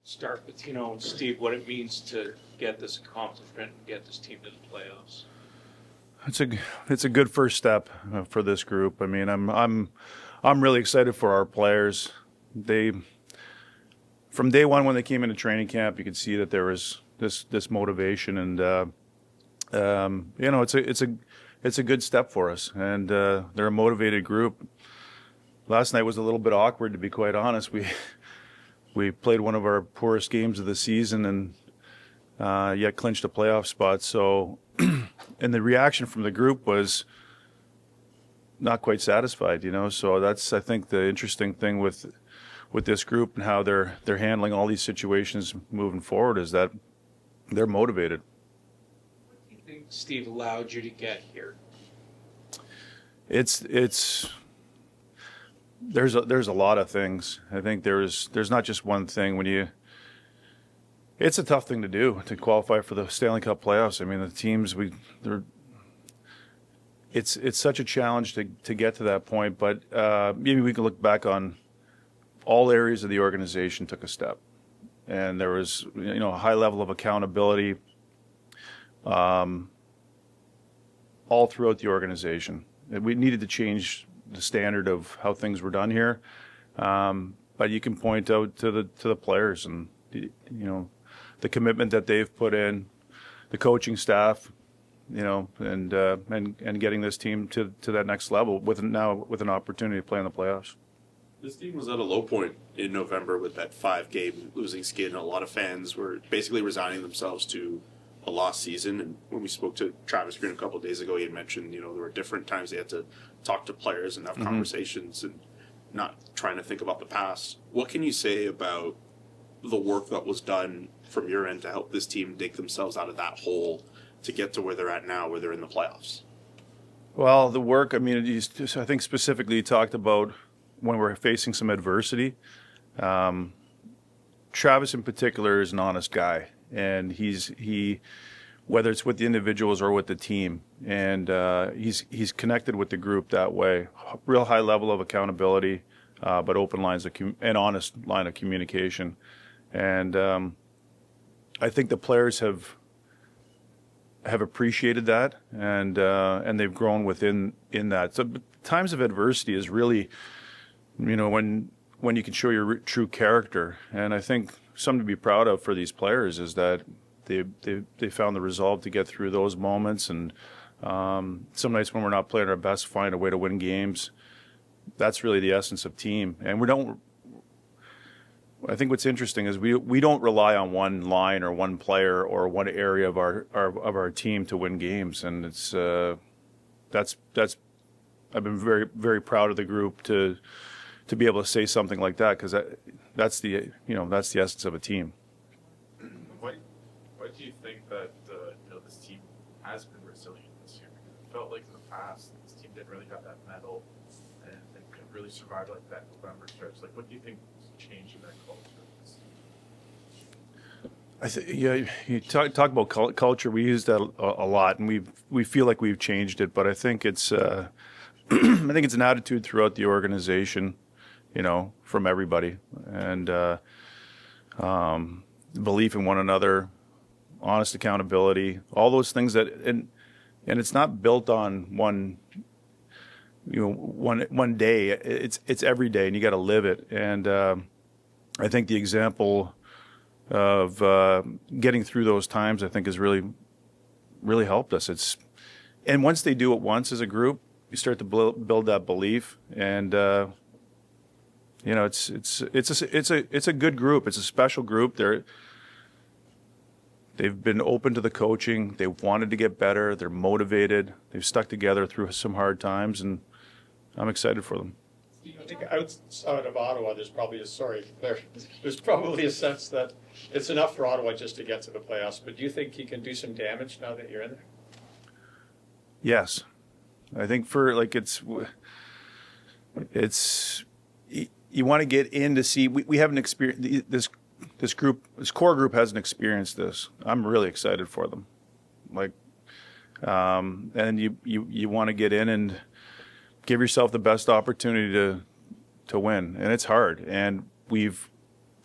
start with, Steve, what it means to get this accomplishment and get this team to the playoffs. It's a good first step for this group. I mean, I'm really excited for our players. From day one when they came into training camp, you could see that there was this motivation, and it's a good step for us, and they're a motivated group. Last night was a little bit awkward, to be quite honest. We played one of our poorest games of the season, and yet clinched a playoff spot. So, and the reaction from the group was not quite satisfied, So that's, I think, the interesting thing with this group and how they're handling all these situations moving forward is that they're motivated. What do you think Steve allowed you to get here? There's a lot of things. I think there's not just one thing. It's a tough thing to do, to qualify for the Stanley Cup playoffs. I mean, the teams it's such a challenge to get to that point. But maybe we can look back on all areas of the organization took a step, and there was a high level of accountability all throughout the organization. We needed to change the standard of how things were done here, but you can point out to the players and the commitment that they've put in, the coaching staff, and getting this team to that next level with an opportunity to play in the playoffs. This team was at a low point in November with that 5-game losing skid, and a lot of fans were basically resigning themselves to a lost season. And when we spoke to Travis Green a couple of days ago, he had mentioned, there were different times they had to talk to players and have conversations and not trying to think about the past. What can you say about the work that was done from your end to help this team dig themselves out of that hole to get to where they're at now, where they're in the playoffs? Well, the work, I mean, I think specifically you talked about when we're facing some adversity. Travis in particular is an honest guy, and he whether it's with the individuals or with the team, and he's connected with the group that way. Real high level of accountability, but open lines and honest line of communication, and I think the players have appreciated that, and they've grown within that. So times of adversity is really, when you can show your true character, and I think something to be proud of for these players is that they found the resolve to get through those moments, and some nights when we're not playing our best, find a way to win games. That's really the essence of team, and I think what's interesting is we don't rely on one line or one player or one area of our team to win games, and it's that's I've been very, very proud of the group to be able to say something like that, because that's the essence of a team. Why do you think that this team has been resilient this year? It felt like in the past this team didn't really have that mettle and couldn't really survive like that November stretch. Like, what do you think changed in that culture? You talk about culture. We use that a lot, and we feel like we've changed it. But I think it's I think it's an attitude throughout the organization, from everybody, and belief in one another, honest accountability, all those things and it's not built on one day. It's every day, and you got to live it. And I think the example of getting through those times, I think, has really, really helped us. And once they do it once as a group, you start to build that belief, and it's a good group. It's a special group. They've been open to the coaching. They've wanted to get better. They're motivated. They've stuck together through some hard times, and I'm excited for them. I think outside of Ottawa, there's probably there's probably a sense that it's enough for Ottawa just to get to the playoffs. But do you think he can do some damage now that you're in there? Yes, I think you want to get in to see. We haven't experienced this core group hasn't experienced this. I'm really excited for them. And you want to get in and give yourself the best opportunity to win, and it's hard. And we've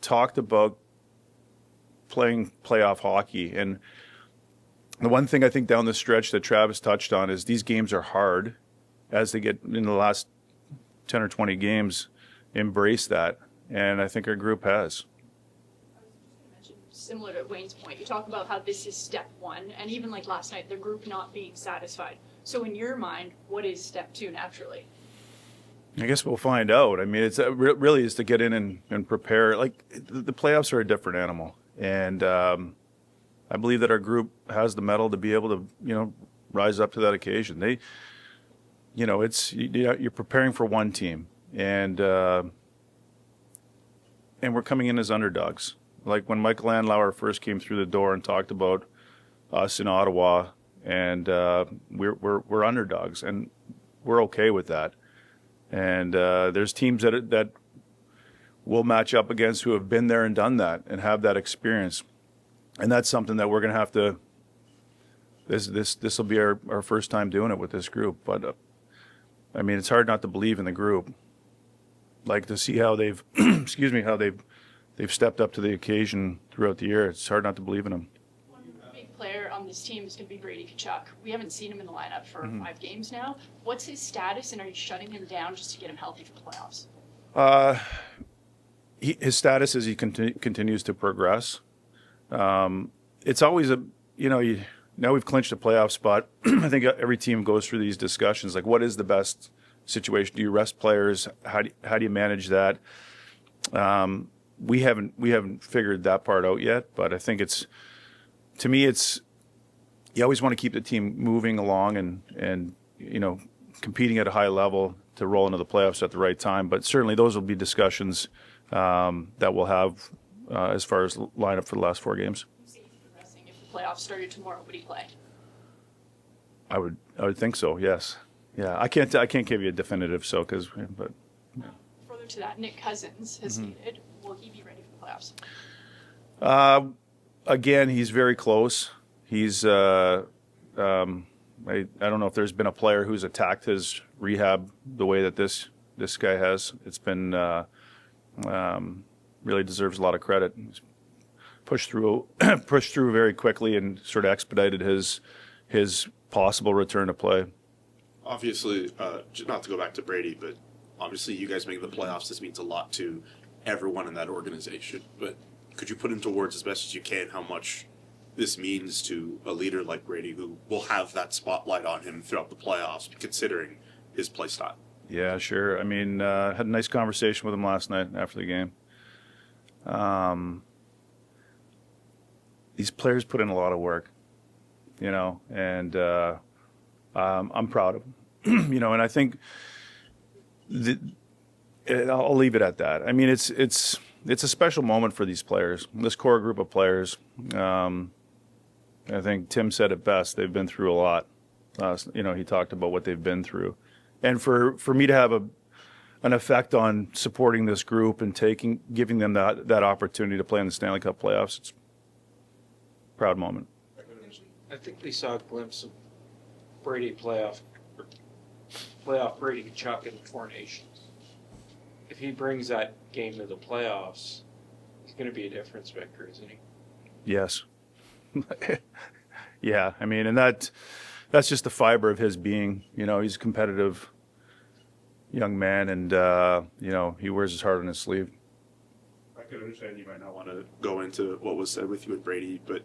talked about playing playoff hockey. And the one thing I think down the stretch that Travis touched on is these games are hard as they get in the last 10 or 20 games, embrace that. And I think our group has. Similar to Wayne's point, you talk about how this is step one, and even like last night, the group not being satisfied. So in your mind, what is step two naturally? I guess we'll find out. I mean, it's really is to get in and prepare. Like the playoffs are a different animal, and I believe that our group has the mettle to be able to, rise up to that occasion. They, you're preparing for one team, and we're coming in as underdogs. Like when Michael Landlauer first came through the door and talked about us in Ottawa, and we're underdogs, and we're okay with that. And there's teams that we'll match up against who have been there and done that and have that experience, and that's something that we're going to have to. This will be our first time doing it with this group, but I mean, it's hard not to believe in the group, like to see how they've they've stepped up to the occasion throughout the year. It's hard not to believe in them. One big player on this team is going to be Brady Tkachuk. We haven't seen him in the lineup for 5 games now. What's his status, and are you shutting him down just to get him healthy for the playoffs? His status as he continues to progress. It's always now we've clinched a playoff spot. I think every team goes through these discussions, like what is the best situation? Do you rest players? How do you manage that? We haven't figured that part out yet, but I think to me you always want to keep the team moving along and competing at a high level to roll into the playoffs at the right time. But certainly those will be discussions that we'll have as far as lineup for the last 4 games. If the playoffs started tomorrow, would he play? I would think so. Yes. Yeah. I can't give you a definitive but. Further to that, Nick Cousins has stated, will he be ready for the playoffs? Again, he's very close. He's I don't know if there's been a player who's attacked his rehab the way that this guy has. It's been really deserves a lot of credit. He's pushed through very quickly and sort of expedited his possible return to play. Obviously, not to go back to Brady, but obviously you guys making the playoffs, this means a lot to everyone in that organization. But could you put into words as best as you can how much this means to a leader like Brady, who will have that spotlight on him throughout the playoffs, considering his play style? Yeah, sure. I mean, had a nice conversation with him last night after the game. These players put in a lot of work, and I'm proud of them. And I think I'll leave it at that. I mean, it's a special moment for these players, this core group of players. I think Tim said it best. They've been through a lot. He talked about what they've been through, and for me to have an effect on supporting this group and giving them that opportunity to play in the Stanley Cup playoffs, it's a proud moment. I think we saw a glimpse of Brady playoff Brady Tkachuk in 4 Nations. If he brings that game to the playoffs, he's going to be a difference maker, isn't he? Yes. Yeah, I mean, and that's just the fiber of his being. He's a competitive young man, and he wears his heart on his sleeve. I could understand you might not want to go into what was said with you and Brady, but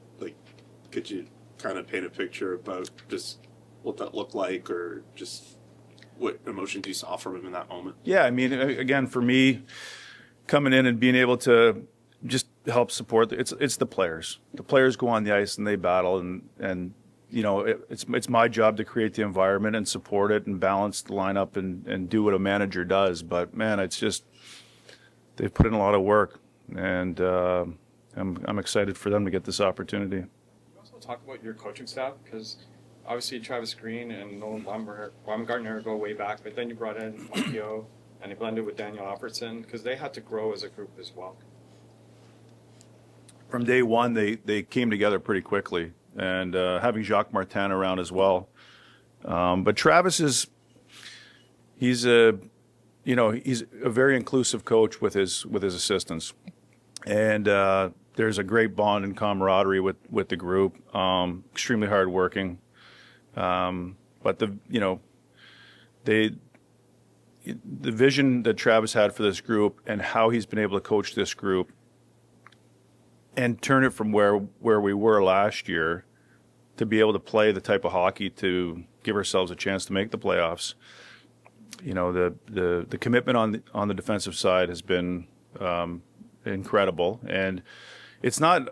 could you kind of paint a picture about just what that looked like, or just what emotions you saw from him in that moment? Yeah, I mean, again, for me, coming in and being able to just help support, it's the players. The players go on the ice and they battle, and it's my job to create the environment and support it and balance the lineup and do what a manager does. But man, it's just they've put in a lot of work, and I'm excited for them to get this opportunity. Can you also talk about your coaching staff? Because obviously Travis Green and Nolan Baumgartner go way back, but then you brought in Markio and you blended with Daniel Alfredson because they had to grow as a group as well. From day one, they came together pretty quickly, and having Jacques Martin around as well. But Travis he's a very inclusive coach with his assistants, and there's a great bond and camaraderie with the group. Extremely hardworking, but the vision that Travis had for this group and how he's been able to coach this group and turn it from where we were last year to be able to play the type of hockey to give ourselves a chance to make the playoffs. The commitment on the defensive side has been incredible, and it's a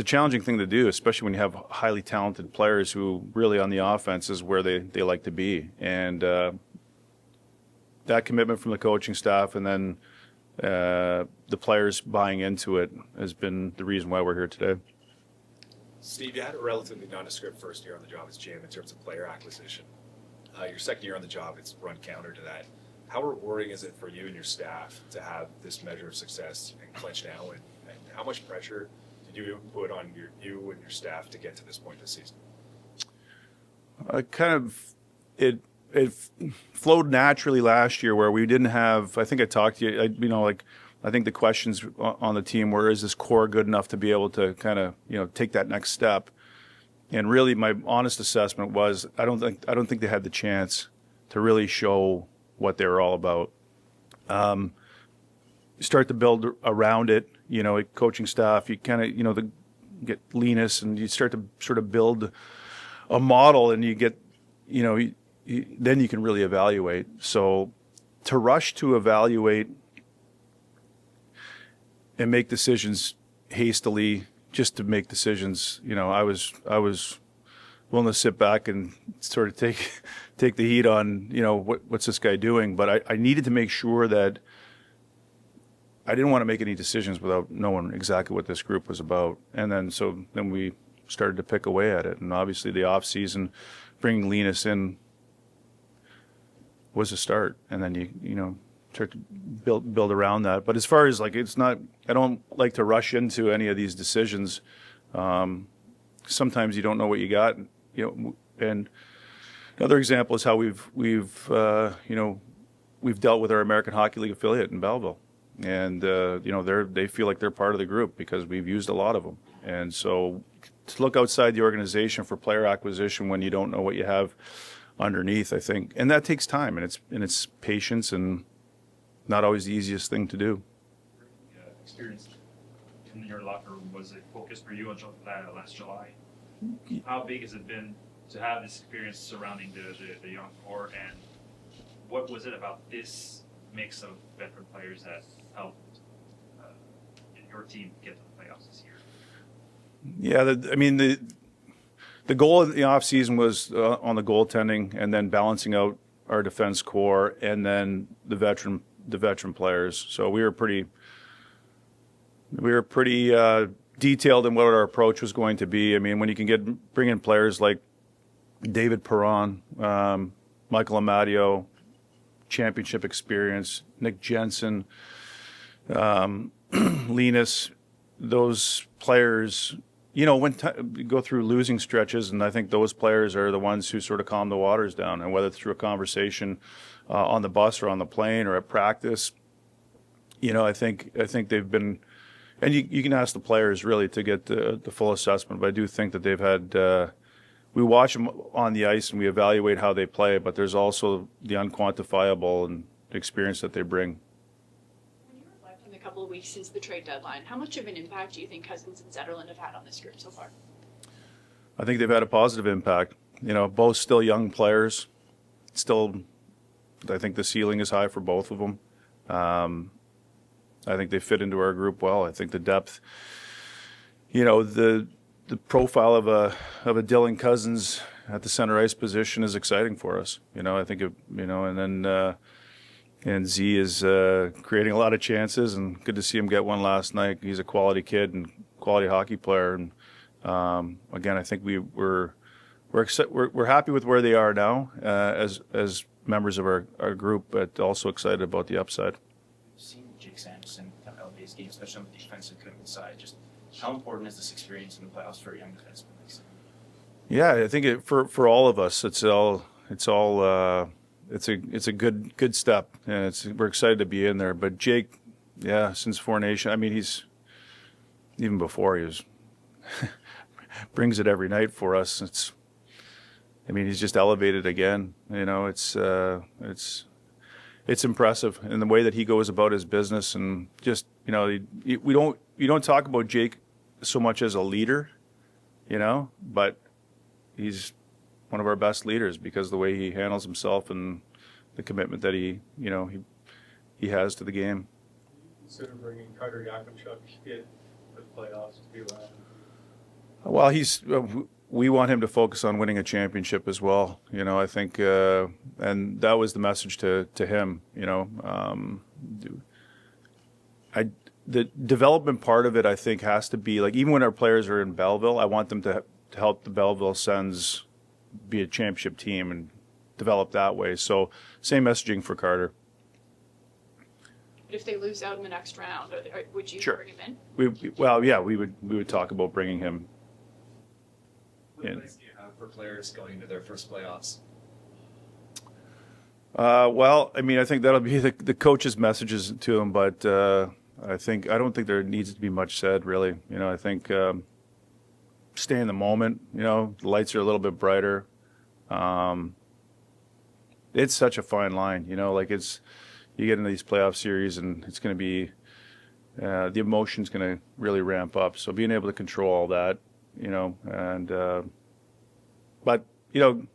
challenging thing to do, especially when you have highly talented players who really on the offense is where they like to be. And that commitment from the coaching staff and then the players buying into it has been the reason why we're here today. Steve, you had a relatively nondescript first year on the job as GM in terms of player acquisition. Your second year on the job, it's run counter to that. How rewarding is it for you and your staff to have this measure of success in Clinched now, and how much pressure did you put on you and your staff to get to this point this season? It flowed naturally last year where we didn't have. I think I talked to you. I think the questions on the team were: is this core good enough to be able to kind of take that next step? And really, my honest assessment was I don't think they had the chance to really show what they were all about. You start to build around it, coaching staff. You kind of, get Linus, and you start to sort of build a model, and you get, then you can really evaluate. So to rush to evaluate and make decisions hastily, just to make decisions, I was willing to sit back and sort of take the heat on, what's this guy doing? But I needed to make sure that I didn't want to make any decisions without knowing exactly what this group was about. And then we started to pick away at it. And obviously the off season, bringing Linus in was a start. And then you start to build around that. But as far as it's not, I don't like to rush into any of these decisions. Sometimes you don't know what you got, and another example is how we've dealt with our American Hockey League affiliate in Belleville. And, they feel like they're part of the group because we've used a lot of them. And so to look outside the organization for player acquisition when you don't know what you have underneath, I think, and that takes time and it's patience and not always the easiest thing to do. Experience in your locker room was a focus for you until last July. How big has it been to have this experience surrounding the young core, and what was it about this mix of veteran players that helped your team get to the playoffs this year? Yeah, the goal in the offseason was on the goaltending and then balancing out our defense core and then the veteran players. So we were pretty detailed in what our approach was going to be. I mean, when you can bring in players like David Perron, Michael Amadio, championship experience, Nick Jensen, Linus, those players, when you go through losing stretches, and I think those players are the ones who sort of calm the waters down. And whether it's through a conversation on the bus or on the plane or at practice, I think they've been, and you can ask the players really to get the full assessment. But I do think that they've had. We watch them on the ice and we evaluate how they play, but there's also the unquantifiable and experience that they bring. When you reflect on the couple of weeks since the trade deadline, how much of an impact do you think Cousins and Zetterlund have had on this group so far? I think they've had a positive impact. Both still young players. Still, I think the ceiling is high for both of them. I think they fit into our group well. I think the depth, the profile of a Dylan Cousins at the center ice position is exciting for us. I think and Z is creating a lot of chances, and good to see him get one last night. He's a quality kid and quality hockey player. And again, I think we're happy with where they are now as members of our group, but also excited about the upside. Seeing Jake Sanderson come out of these games, especially on the defensive commitment side, just how important is this experience in the playoffs for a young defenseman? Yeah, I think for all of us, it's a good step, and we're excited to be in there. But Jake Yeah, since Four Nation. I mean, he's even before he was brings it every night for us. I mean, he's just elevated again. You know, it's impressive in the way that he goes about his business, and just, you know, you don't talk about Jake so much as a leader, you know, but he's one of our best leaders because of the way he handles himself and the commitment that he has to the game. Consider bringing Carter Tkachuk in for the playoffs to be around. Well, we want him to focus on winning a championship as well. You know, I think, and that was the message to him. You know, the development part of it, I think, has to be like, even when our players are in Belleville, I want them to help the Belleville Sens be a championship team and develop that way. So same messaging for Carter. But if they lose out in the next round, would you Sure. bring him in? We would talk about bringing him What in. advice do you have for players going into their first playoffs? Well, I mean, I think that'll be the coach's messages to him, but I don't think there needs to be much said, really. You know, I think stay in the moment. You know, the lights are a little bit brighter. It's such a fine line, you know, like you get into these playoff series and it's going to be, the emotion's going to really ramp up. So being able to control all that, you know, and, but, you know,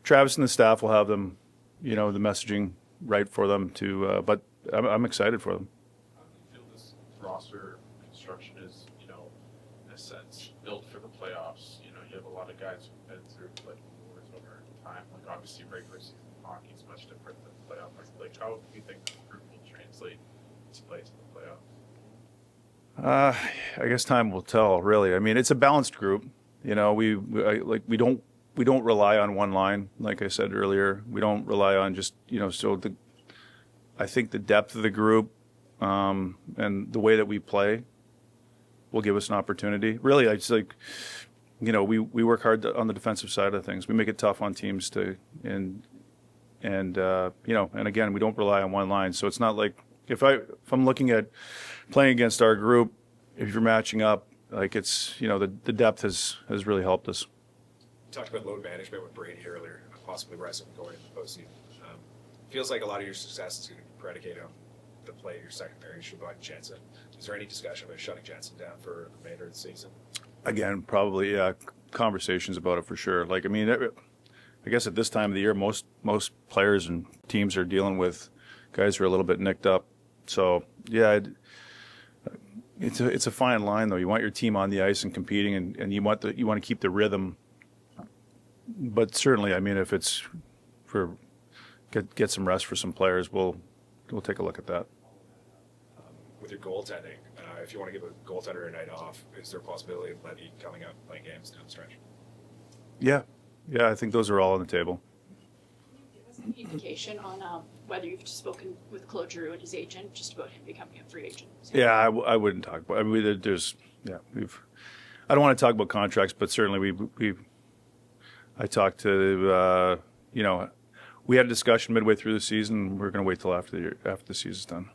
Travis and the staff will have them, you know, the messaging right for them to, but I'm excited for them. How do you feel this roster construction is, you know, in a sense, built for the playoffs? You know, you have a lot of guys who've been through like wars over time. Like obviously regular season hockey is much different than playoff hockey. Like how do you think the group will translate its play to the playoffs? I guess time will tell, really. I mean, it's a balanced group. You know, we don't rely on one line, like I said earlier. We don't rely on just, you know, I think the depth of the group and the way that we play will give us an opportunity. Really, I just like, you know, we work hard on the defensive side of things. We make it tough on teams and you know, and again, we don't rely on one line. So it's not like if I'm looking at playing against our group, if you're matching up, like it's, you know, the depth has really helped us. You talked about load management with Brady earlier, possibly wrestling going into the postseason. Feels like a lot of your success is going to be predicated on the play of your secondary, Shabbat Jensen. Is there any discussion about shutting Jensen down for the remainder of the season? Again, probably, yeah, conversations about it for sure. Like, I mean, I guess at this time of the year, most players and teams are dealing with guys who are a little bit nicked up. So, yeah, it's a fine line, though. You want your team on the ice and competing, and you want to keep the rhythm. But certainly, I mean, if it's for get some rest for some players, we'll take a look at that. With your goaltending, if you want to give a goaltender a night off, is there a possibility of Levy coming out and playing games down the stretch? Yeah, I think those are all on the table. Give us any indication on whether you've spoken with Claude Giroux and his agent just about him becoming a free agent? Yeah, I wouldn't talk about. I mean, I don't want to talk about contracts, but certainly I talked to you know, we had a discussion midway through the season. We're going to wait till after the season's done.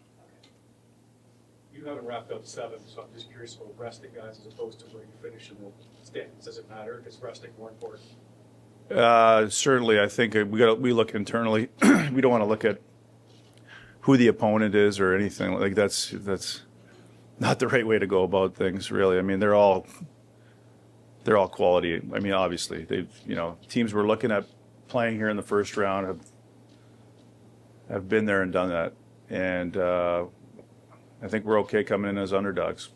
You haven't wrapped up 7, so I'm just curious about resting guys as opposed to where you finish in the standings. Does it matter? Is resting more important? Certainly, I think we look internally. We don't want to look at who the opponent is or anything like that's not the right way to go about things. Really, I mean they're all quality. I mean, obviously, teams we're looking at playing here in the first round have been there and done that, and I think we're okay coming in as underdogs.